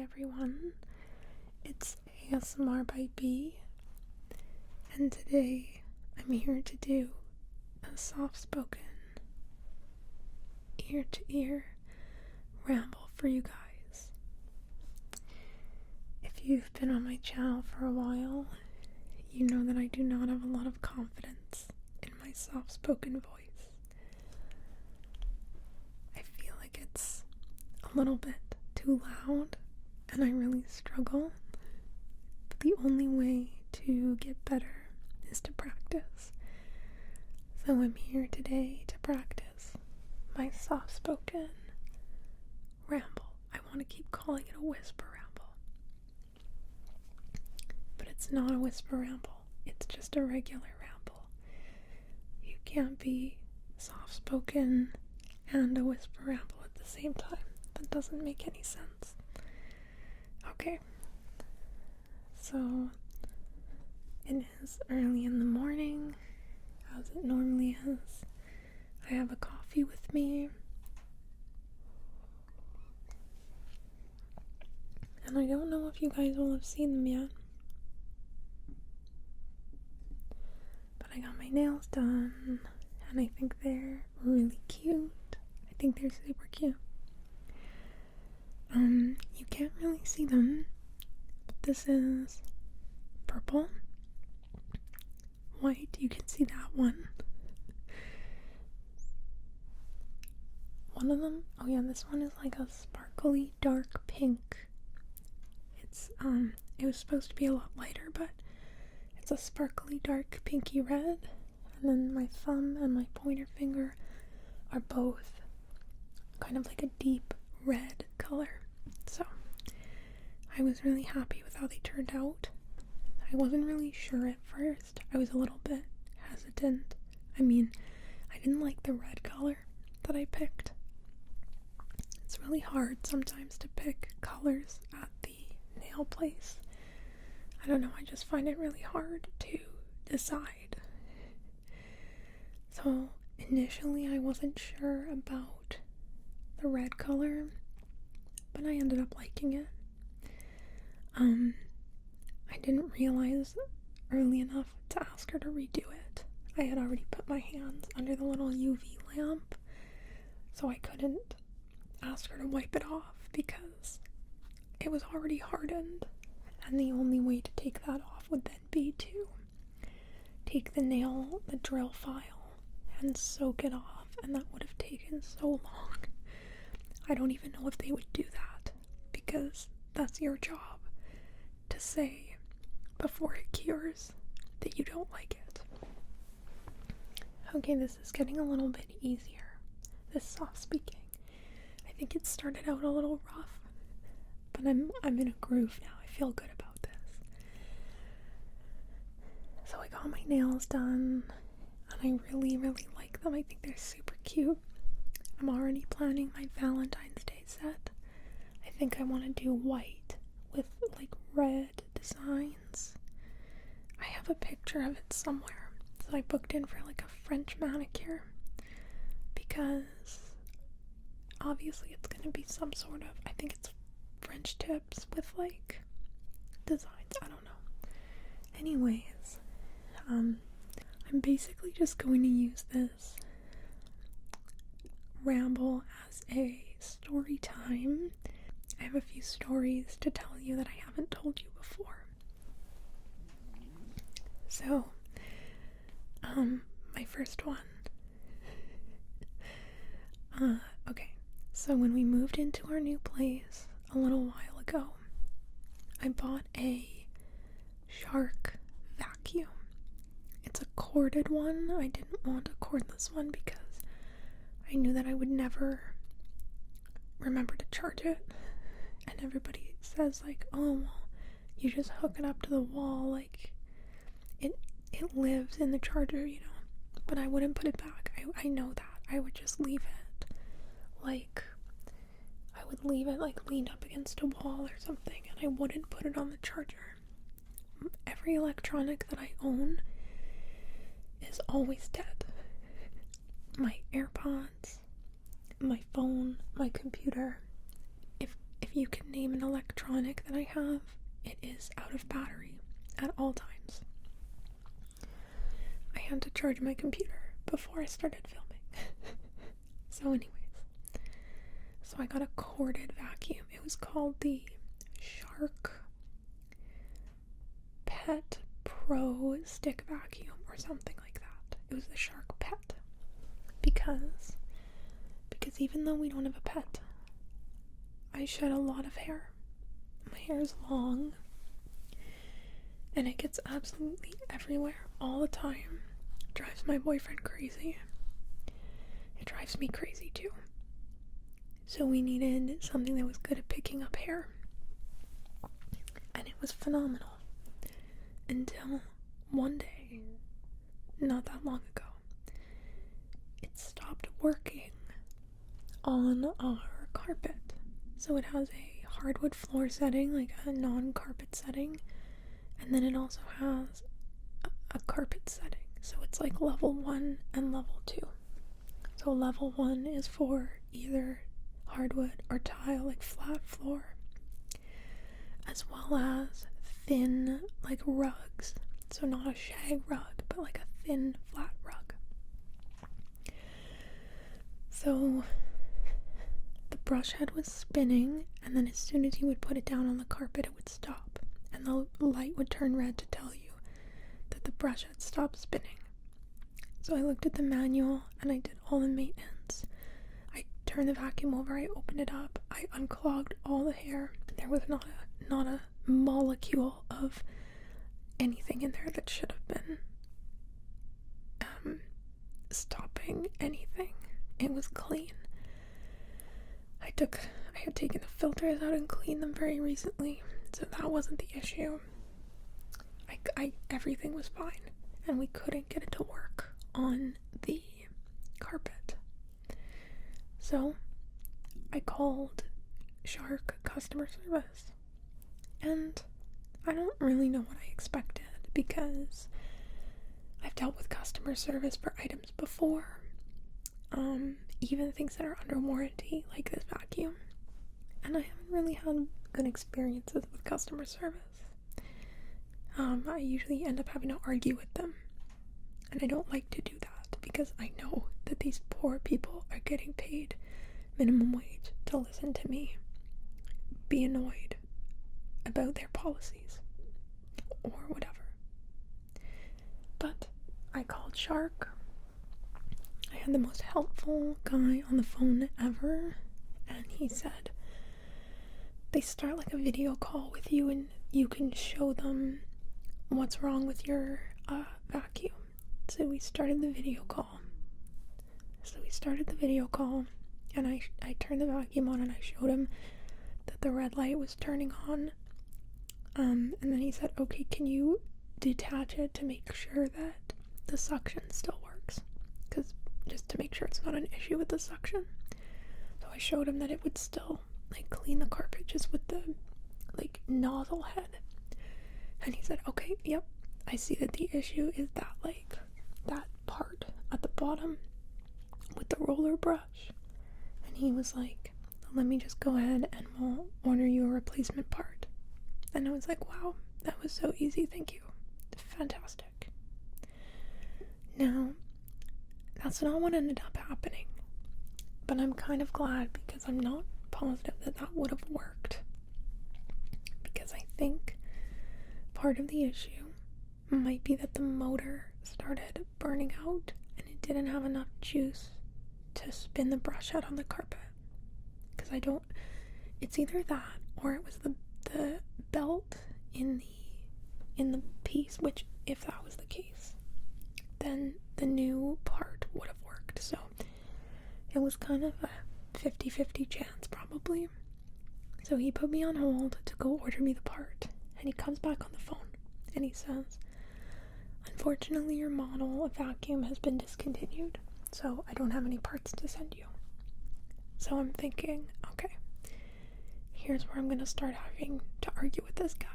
everyone, it's ASMR by B, and today I'm here to do a soft-spoken, ear-to-ear ramble for you guys. If you've been on my channel for a while, you know that I do not have a lot of confidence in my soft-spoken voice. I feel like it's a little bit too loud, and I really struggle. But the only way to get better is to practice. So I'm here today to practice my soft-spoken ramble. I want to keep calling it a whisper ramble. But it's not a whisper ramble. It's just a regular ramble. You can't be soft-spoken and a whisper ramble at the same time. That doesn't make any sense. Okay. So, it is early in the morning, as it normally is. I have a coffee with me. And I don't know if you guys will have seen them yet. But I got my nails done, and I think they're really cute. I think they're super cute. You can't really see them, but this is purple, white, you can see that one. One of them, oh yeah, this one is like a sparkly dark pink. It's, it was supposed to be a lot lighter, but it's a sparkly dark pinky red, and then my thumb and my pointer finger are both kind of like a deep red color. So I was really happy with how they turned out. I wasn't really sure at first. I was a little bit hesitant. I mean, I didn't like the red color that I picked. It's really hard sometimes to pick colors at the nail place. I don't know, I just find it really hard to decide. So initially I wasn't sure about the red color, but I ended up liking it. I didn't realize early enough to ask her to redo it. I had already put my hands under the little UV lamp, so I couldn't ask her to wipe it off because it was already hardened, and the only way to take that off would then be to take the drill file, and soak it off, and that would have taken so long. I don't even know if they would do that, because that's your job to say before it cures that you don't like it. Okay, this is getting a little bit easier, this soft speaking. I think it started out a little rough, but I'm in a groove now. I feel good about this. So I got my nails done, and I really, really like them. I think they're super cute. I'm already planning my Valentine's Day set. I think I want to do white with like red designs. I have a picture of it somewhere that I booked in for like a French manicure, because obviously it's gonna be some sort of, I think it's French tips with like designs, I don't know. Anyways, I'm basically just going to use this ramble as a story time. I have a few stories to tell you that I haven't told you before. So, my first one. Okay, so when we moved into our new place a little while ago, I bought a Shark vacuum. It's a corded one. I didn't want a cordless one because I knew that I would never remember to charge it. And everybody says like, oh, well, you just hook it up to the wall, like it lives in the charger, you know. But I wouldn't put it back. I know that. I would just leave it like, I would leave it like leaned up against a wall or something, and I wouldn't put it on the charger. Every electronic that I own is always dead. My AirPods, my phone, my computer. If if you can name an electronic that I have, it is out of battery at all times. I had to charge my computer before I started filming. So anyways, so I got a corded vacuum. It was called the Shark Pet Pro Stick Vacuum or something like that. It was the Shark Pet. Because even though we don't have a pet, I shed a lot of hair. My hair is long and it gets absolutely everywhere all the time. It drives my boyfriend crazy. It drives me crazy too. So we needed something that was good at picking up hair. And it was phenomenal. Until one day, not that long ago, it stopped working on our carpet. So it has a hardwood floor setting, like a non-carpet setting, and then it also has a carpet setting. So it's like level 1 and level 2. So level 1 is for either hardwood or tile, like flat floor, as well as thin, like rugs. So not a shag rug, but like a thin, flat rug. So the brush head was spinning, and then as soon as you would put it down on the carpet, it would stop. And the light would turn red to tell you that the brush had stopped spinning. So I looked at the manual, and I did all the maintenance. I turned the vacuum over, I opened it up, I unclogged all the hair. There was not a molecule of anything in there that should have been stopping anything. It was clean. I had taken the filters out and cleaned them very recently, so that wasn't the issue. Everything was fine, and we couldn't get it to work on the carpet. So I called Shark customer service, and I don't really know what I expected because I've dealt with customer service for items before, even things that are under warranty, like this vacuum, and I haven't really had good experiences with customer service. I usually end up having to argue with them, and I don't like to do that because I know that these poor people are getting paid minimum wage to listen to me be annoyed about their policies or whatever. But I called Shark. I had the most helpful guy on the phone ever, and he said they start like a video call with you and you can show them what's wrong with your vacuum. So we started the video call. And I turned the vacuum on and I showed him that the red light was turning on. And then he said, okay, can you detach it to make sure that the suction still works? Because just to make sure it's not an issue with the suction. So I showed him that it would still like clean the carpet just with the like nozzle head. And he said, okay, yep, I see that the issue is that like that part at the bottom with the roller brush. And he was like, let me just go ahead and we'll order you a replacement part. And I was like, wow, that was so easy, thank you. Fantastic. Now, that's not what ended up happening. But I'm kind of glad because I'm not positive that that would have worked. Because I think part of the issue might be that the motor started burning out and it didn't have enough juice to spin the brush head on the carpet. Because it's either that or it was the belt in the piece, which if that was the case, then the new part would have worked. So it was kind of a 50-50 chance probably. So he put me on hold to go order me the part, and he comes back on the phone and he says, unfortunately your model of vacuum has been discontinued, so I don't have any parts to send you. So I'm thinking, okay, here's where I'm gonna start having to argue with this guy.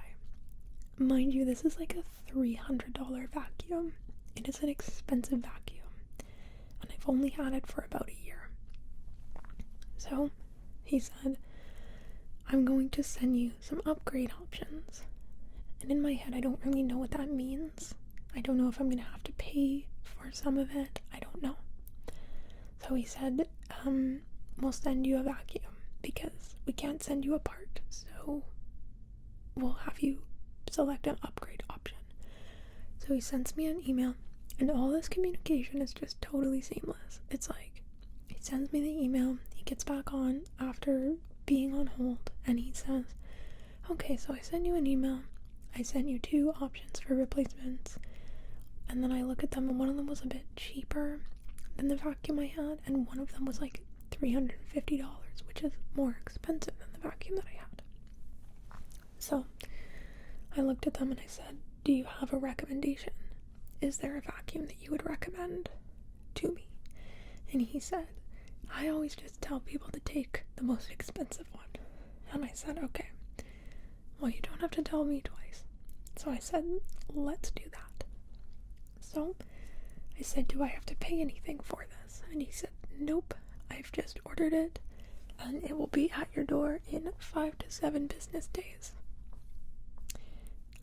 Mind you, this is like a $300 vacuum. It is an expensive vacuum, and I've only had it for about a year. So he said, I'm going to send you some upgrade options. And in my head, I don't really know what that means. I don't know if I'm going to have to pay for some of it. I don't know. So he said, we'll send you a vacuum because we can't send you a part. So we'll have you select an upgrade option. So he sends me an email, and all this communication is just totally seamless. It's like, he sends me the email, he gets back on after being on hold, and he says, okay, so I sent you an email, I sent you 2 options for replacements, and then I look at them, and one of them was a bit cheaper than the vacuum I had, and one of them was like $350, which is more expensive than the vacuum that I had. So I looked at them and I said, do you have a recommendation? Is there a vacuum that you would recommend to me? And he said, I always just tell people to take the most expensive one. And I said, okay, well, you don't have to tell me twice. So I said, let's do that. So I said, do I have to pay anything for this? And he said, nope, I've just ordered it and it will be at your door in 5 to 7 business days.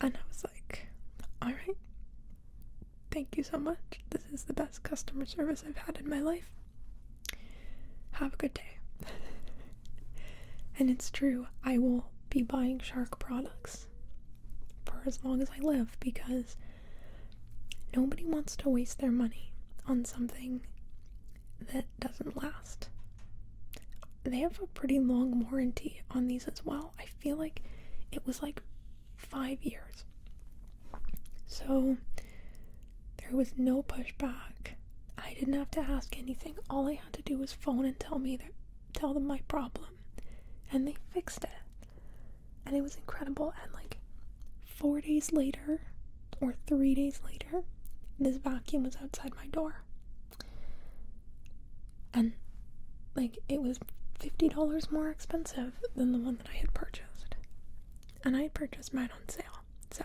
And I was like, alright, thank you so much. This is the best customer service I've had in my life. Have a good day. And it's true, I will be buying Shark products for as long as I live because nobody wants to waste their money on something that doesn't last. They have a pretty long warranty on these as well. I feel like it was like 5 years. So there was no pushback. I didn't have to ask anything. All I had to do was phone and tell them my problem. And they fixed it. And it was incredible. And like 4 days later, or 3 days later, this vacuum was outside my door. And like it was $50 more expensive than the one that I had purchased. And I had purchased mine on sale. So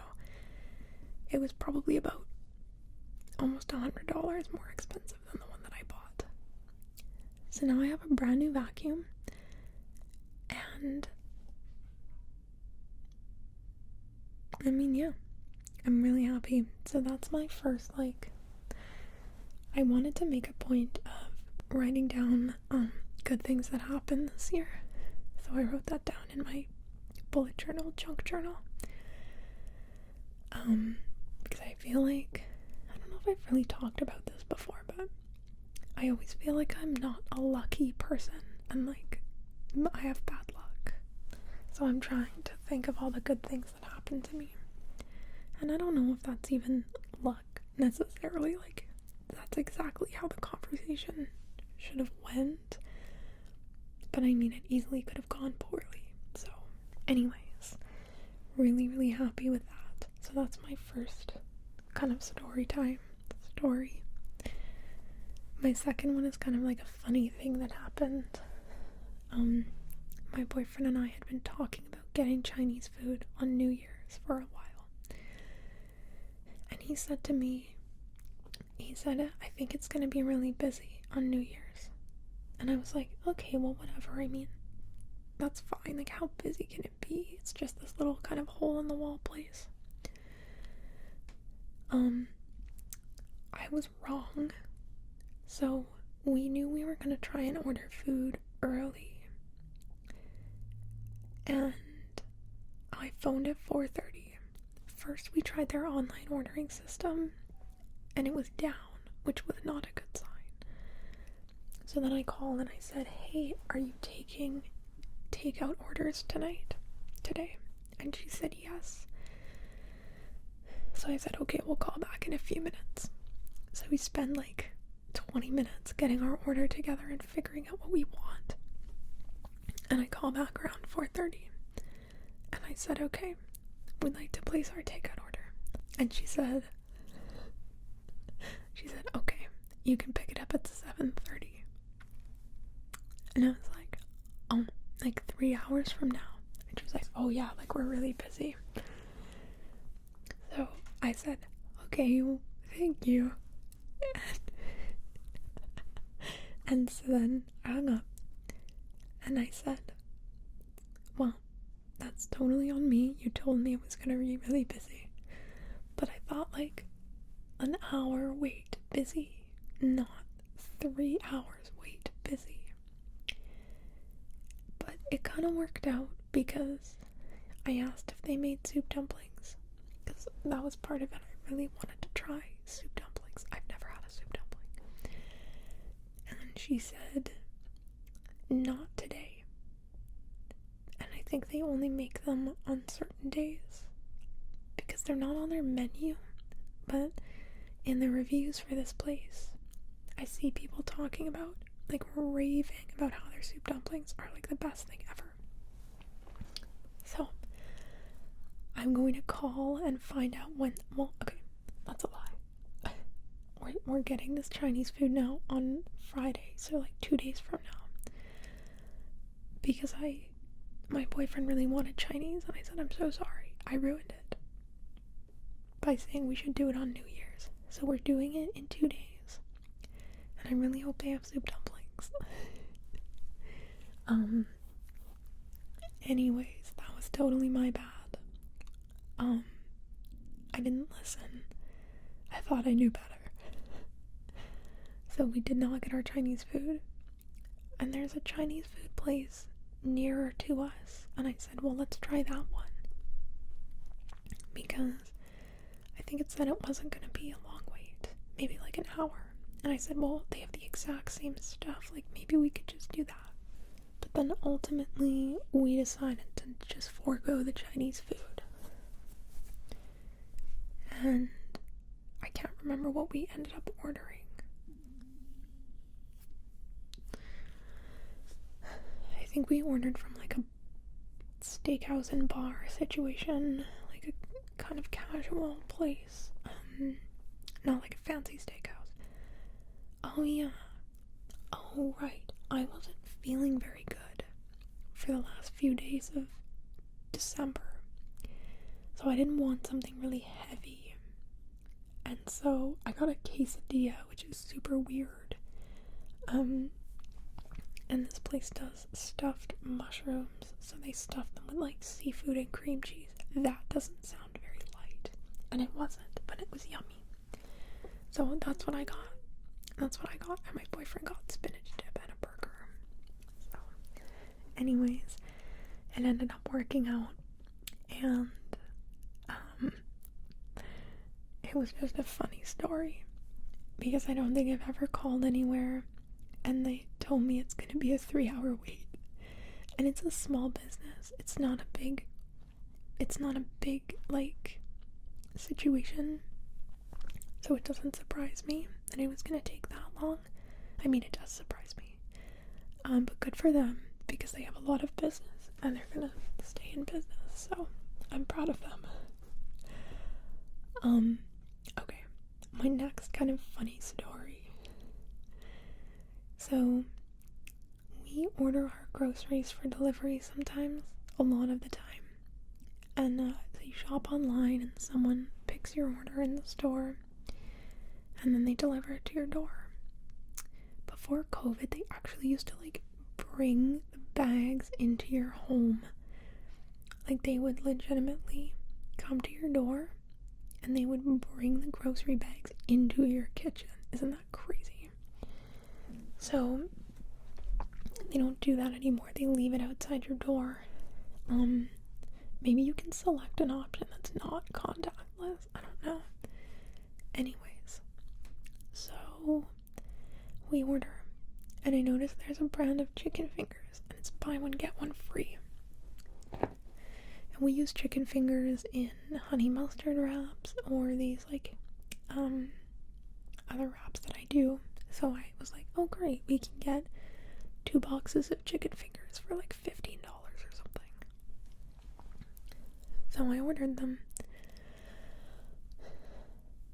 it was probably about almost $100 more expensive than the one that I bought. So now I have a brand new vacuum. And I mean, yeah, I'm really happy. So that's my first, I wanted to make a point of writing down good things that happened this year. So I wrote that down in my bullet journal, junk journal. Because I feel like, I don't know if I've really talked about this before, but I always feel like I'm not a lucky person and like I have bad luck. So I'm trying to think of all the good things that happened to me. And I don't know if that's even luck necessarily, like that's exactly how the conversation should have went. But I mean, it easily could have gone poorly. So anyways, really, really happy with that. So that's my first kind of story. My second one is kind of like a funny thing that happened. My boyfriend and I had been talking about getting Chinese food on New Year's for a while. And he said to me, I think it's going to be really busy on New Year's. And I was like, okay, well, whatever. I mean, that's fine. Like, how busy can it be? It's just this little kind of hole in the wall place. I was wrong. So we knew we were going to try and order food early. And I phoned at 4:30. First, we tried their online ordering system, and it was down, which was not a good sign. So then I called and I said, hey, are you taking takeout orders today? And she said yes. So I said, okay, we'll call back in a few minutes. So we spend like 20 minutes getting our order together and figuring out what we want. And I call back around 4:30. And I said, okay, we'd like to place our takeout order. And she said, okay, you can pick it up at 7:30. And I was like, oh, like 3 hours from now. And she was like, oh yeah, like we're really busy. So I said, okay, well, thank you. And so then I hung up and I said, well, that's totally on me. You told me it was gonna be really busy. But I thought like an hour wait busy, not 3 hours wait busy. But it kind of worked out because I asked if they made soup dumplings, because that was part of it. I really wanted to try soup dumplings. I've never had a soup dumpling. And she said, not today. And I think they only make them on certain days because they're not on their menu. But in the reviews for this place, I see people talking about, like, raving about how their soup dumplings are like the best thing ever. So I'm going to call and find out when. Well, okay, that's a lie. We're getting this Chinese food now on Friday, so like 2 days from now. Because my boyfriend really wanted Chinese, and I said, I'm so sorry. I ruined it by saying we should do it on New Year's. So we're doing it in 2 days. And I really hope they have soup dumplings. Anyways, that was totally my bad. I didn't listen. I thought I knew better. So we did not get our Chinese food. And there's a Chinese food place nearer to us. And I said, well, let's try that one. Because I think it said it wasn't going to be a long wait. Maybe like an hour. And I said, well, they have the exact same stuff. Like, maybe we could just do that. But then ultimately, we decided to just forego the Chinese food. And I can't remember what we ended up ordering. I think we ordered from like a steakhouse and bar situation, like a kind of casual place, not like a fancy steakhouse. Oh yeah, oh right, I wasn't feeling very good for the last few days of December, so I didn't want something really heavy, and so I got a quesadilla, which is super weird. And this place does stuffed mushrooms, so they stuff them with like seafood and cream cheese. That doesn't sound very light, and it wasn't, but it was yummy. So that's what I got. And my boyfriend got spinach dip and a burger. So, anyways, it ended up working out, and it was just a funny story because I don't think I've ever called anywhere and they told me it's gonna be a 3-hour wait, and it's a small business. It's not a big like situation, so it doesn't surprise me that it was gonna take that long. I mean, it does surprise me, but good for them because they have a lot of business and they're gonna stay in business, so I'm proud of them. Okay, my next kind of funny story. So, we order our groceries for delivery sometimes, a lot of the time. And so you shop online and someone picks your order in the store and then they deliver it to your door. Before COVID, they actually used to like bring the bags into your home. Like, they would legitimately come to your door and they would bring the grocery bags into your kitchen. Isn't that crazy? So, they don't do that anymore. They leave it outside your door. Maybe you can select an option that's not contactless. I don't know. Anyways, so we order, and I noticed there's a brand of chicken fingers, and it's buy one, get one free. And we use chicken fingers in honey mustard wraps, or these, like, other wraps that I do. So I was like, oh great, we can get 2 boxes of chicken fingers for like $15 or something. So I ordered them.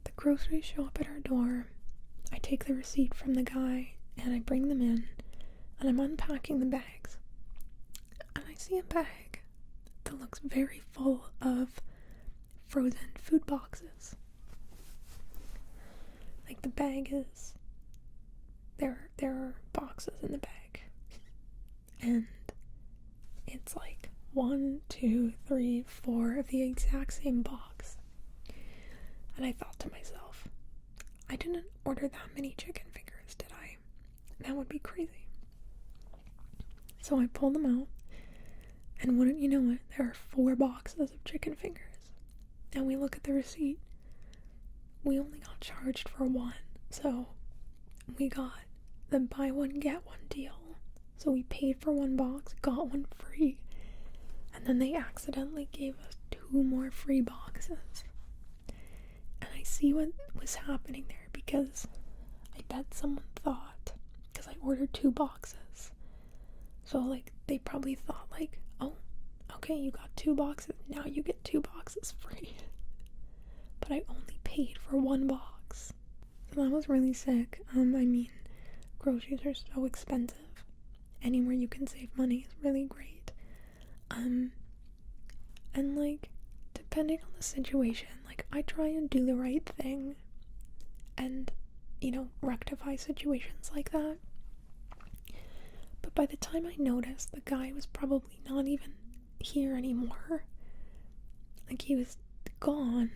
The groceries show up at our door. I take the receipt from the guy and I bring them in, and I'm unpacking the bags. And I see a bag that looks very full of frozen food boxes. Like, the bag is... There are boxes in the bag, and it's like 1, 2, 3, 4 of the exact same box. And I thought to myself, I didn't order that many chicken fingers, did I? That would be crazy. So I pulled them out, and wouldn't you know it, there are 4 boxes of chicken fingers. And we look at the receipt. We only got charged for 1, so we got the buy one get one deal. So we paid for 1 box, got 1 free, and then they accidentally gave us 2 more free boxes. And I see what was happening there, because I bet someone thought, because I ordered 2 boxes, so like they probably thought like, oh, okay, you got 2 boxes, now you get 2 boxes free. But I only paid for 1 box. So that was really sick. I mean, groceries are so expensive. Anywhere you can save money is really great. And like, depending on the situation, like, I try and do the right thing and, you know, rectify situations like that. But by the time I noticed, the guy was probably not even here anymore. Like, he was gone.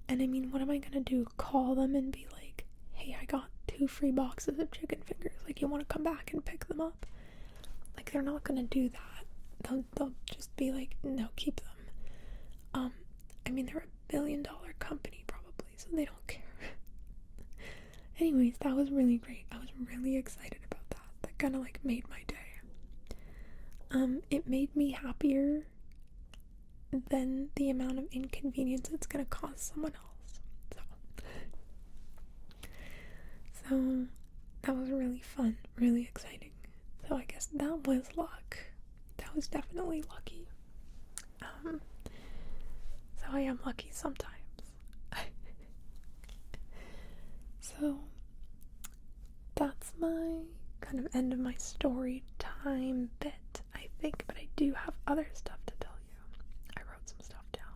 And I mean, what am I gonna do? Call them and be like, hey, I got 2 free boxes of chicken fingers. Like, you want to come back and pick them up? Like, they're not gonna do that. They'll just be like, no, keep them. I mean, they're a $1 billion company probably, so they don't care. Anyways, that was really great. I was really excited about that. That kind of like made my day. It made me happier than the amount of inconvenience it's gonna cause someone else. So that was really fun, really exciting. So I guess that was luck. That was definitely lucky. So I am lucky sometimes. So that's my kind of end of my story time bit, I think, but I do have other stuff to tell you. I wrote some stuff down.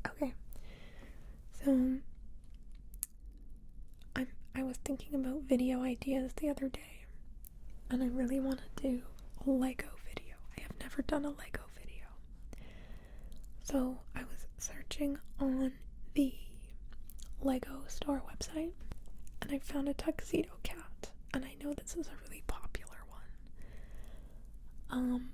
Okay. So I was thinking about video ideas the other day, and I really want to do a Lego video. I have never done a Lego video. So I was searching on the Lego store website, and I found a tuxedo cat, and I know this is a really popular one.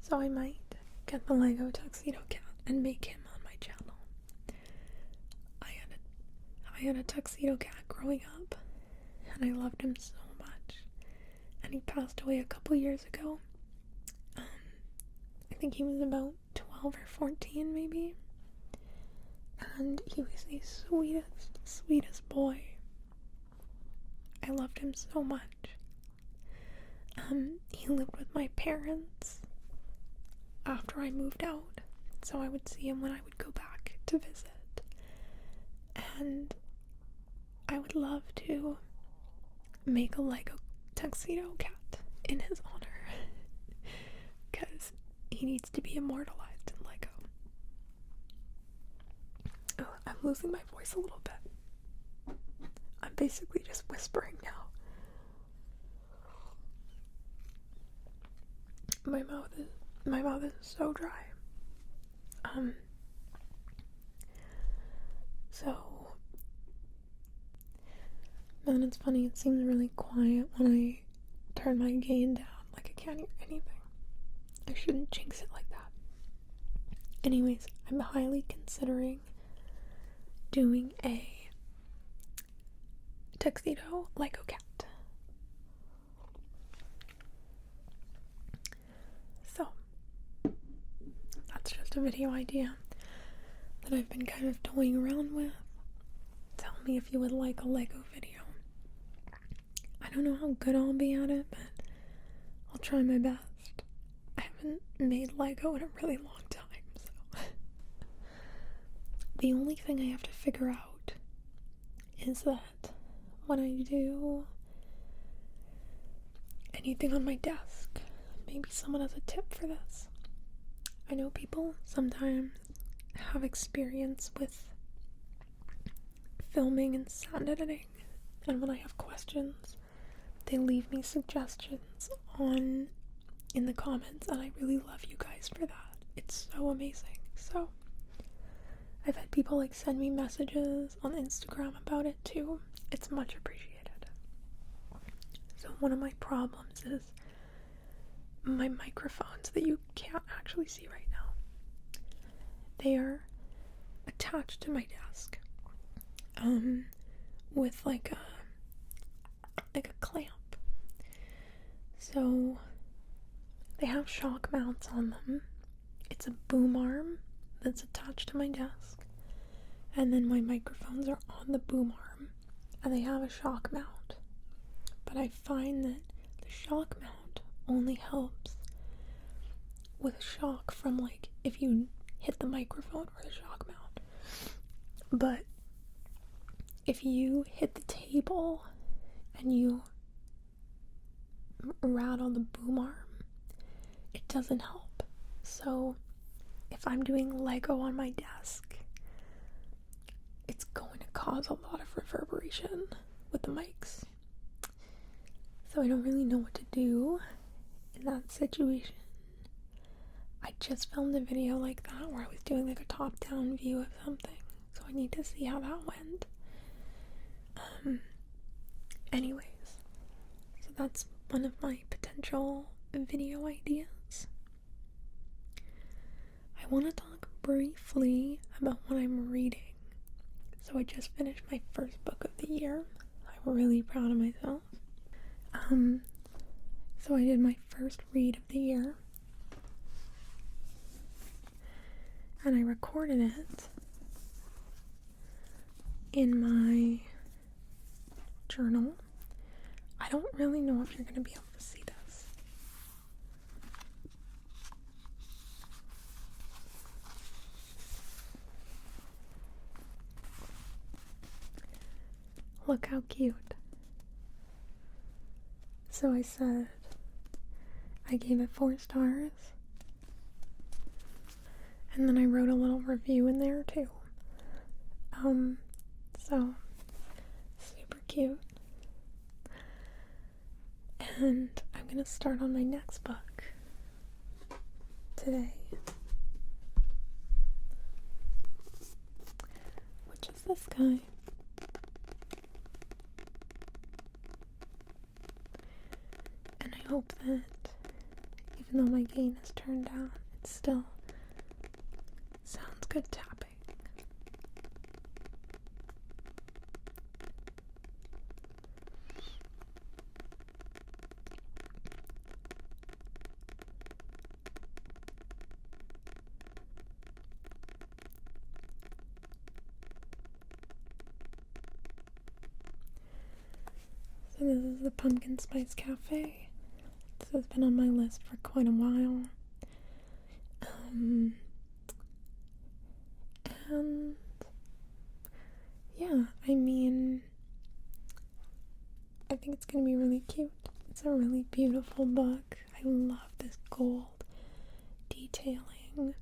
So I might get the Lego tuxedo cat and make him on my channel. I had a tuxedo cat growing up, and I loved him so much, and he passed away a couple years ago. I think he was about 12 or 14 maybe, and he was the sweetest boy. I loved him so much. He lived with my parents after I moved out, so I would see him when I would go back to visit, and I would love to make a Lego tuxedo cat in his honor, because he needs to be immortalized in Lego. Oh, I'm losing my voice a little bit. I'm basically just whispering now. My mouth is so dry. And it's funny, it seems really quiet when I turn my gain down, like I can't hear anything. I shouldn't jinx it like that. Anyways, I'm highly considering doing a tuxedo Lego cat. So, that's just a video idea that I've been kind of toying around with. Tell me if you would like a Lego video. I don't know how good I'll be at it, but I'll try my best. I haven't made Lego in a really long time, so. The only thing I have to figure out is that when I do anything on my desk, maybe someone has a tip for this. I know people sometimes have experience with filming and sound editing, and when I have questions, they leave me suggestions on in the comments, and I really love you guys for that. It's so amazing. So I've had people like send me messages on Instagram about it too. It's much appreciated. So one of my problems is my microphones that you can't actually see right now. They are attached to my desk with like a clamp. So they have shock mounts on them. It's a boom arm that's attached to my desk, and then my microphones are on the boom arm, and they have a shock mount. But I find that the shock mount only helps with shock from like if you hit the microphone or the shock mount. But if you hit the table and you rattle the boom arm, it doesn't help. So if I'm doing Lego on my desk, it's going to cause a lot of reverberation with the mics. So I don't really know what to do in that situation. I just filmed a video like that where I was doing like a top-down view of something, so I need to see how that went. Anyways, so that's one of my potential video ideas. I want to talk briefly about what I'm reading. So I just finished my first book of the year. I'm really proud of myself. So I did my first read of the year, and I recorded it in my journal. I don't really know if you're going to be able to see this. Look how cute. So I said, I gave it 4 stars, and then I wrote a little review in there too. So super cute. And I'm gonna start on my next book today, which is this guy. And I hope that even though my gain is turned down, it still sounds good tapping. So this is the Pumpkin Spice Cafe. This has been on my list for quite a while. And yeah, I mean, I think it's gonna be really cute. It's a really beautiful book. I love this gold detailing.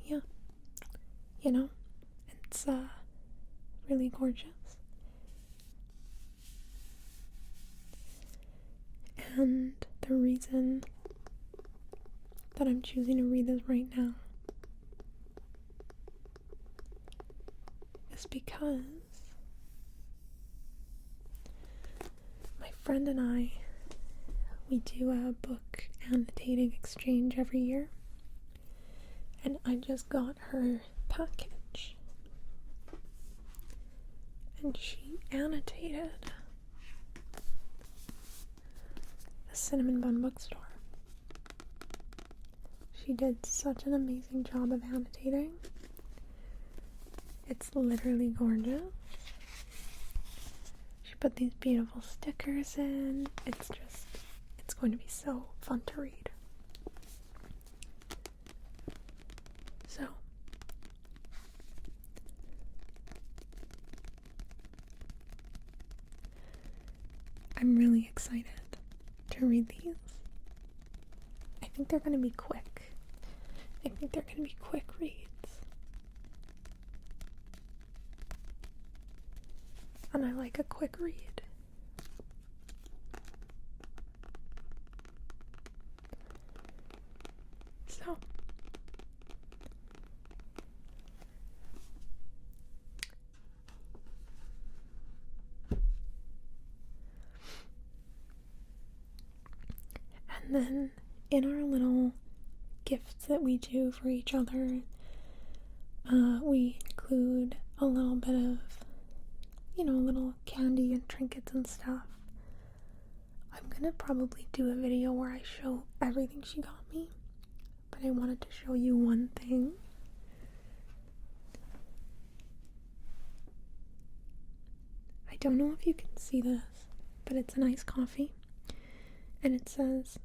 Yeah, you know, it's really gorgeous. And the reason that I'm choosing to read this right now is because my friend and I, we do a book annotating exchange every year, and I just got her package, and she annotated the Cinnamon Bun Bookstore. She did such an amazing job of annotating. It's literally gorgeous. She put these beautiful stickers in. It's going to be so fun to read. So, I'm really excited to read these. I think they're going to be quick. I think they're going to be quick reads. And I like a quick read. So and then in our little gifts that we do for each other, we include a little bit of, little candy and trinkets and stuff. I'm gonna probably do a video where I show everything she got me, but I wanted to show you one thing. I don't know if you can see this, but it's an iced coffee, and it says,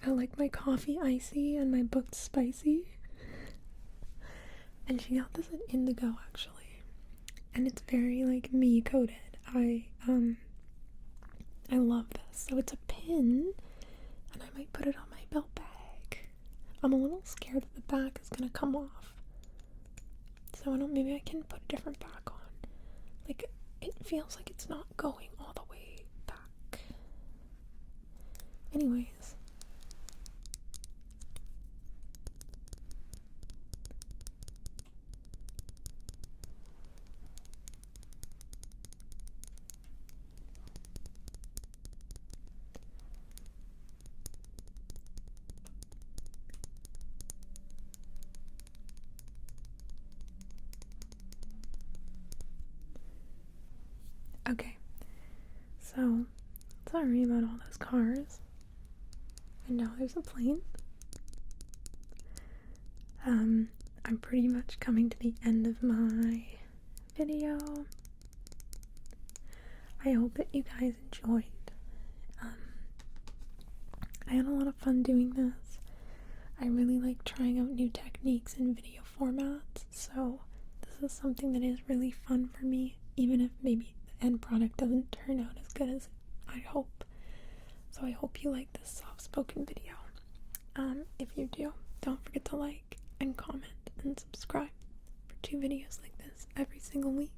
"I like my coffee icy and my books spicy." And she got this at Indigo, actually, and it's very like me coded. I love this. So it's a pin, and I might put it on my belt bag. I'm a little scared that the back is gonna come off, so maybe I can put a different back on. Like, it feels like it's not going all the way back. Anyways. Okay, so sorry about all those cars. And now there's a plane. I'm pretty much coming to the end of my video. I hope that you guys enjoyed. I had a lot of fun doing this. I really like trying out new techniques in video formats, so this is something that is really fun for me, even if maybe the end product doesn't turn out as good as I hope. So I hope you like this soft-spoken video. If you do, don't forget to like and comment and subscribe for 2 videos like this every single week.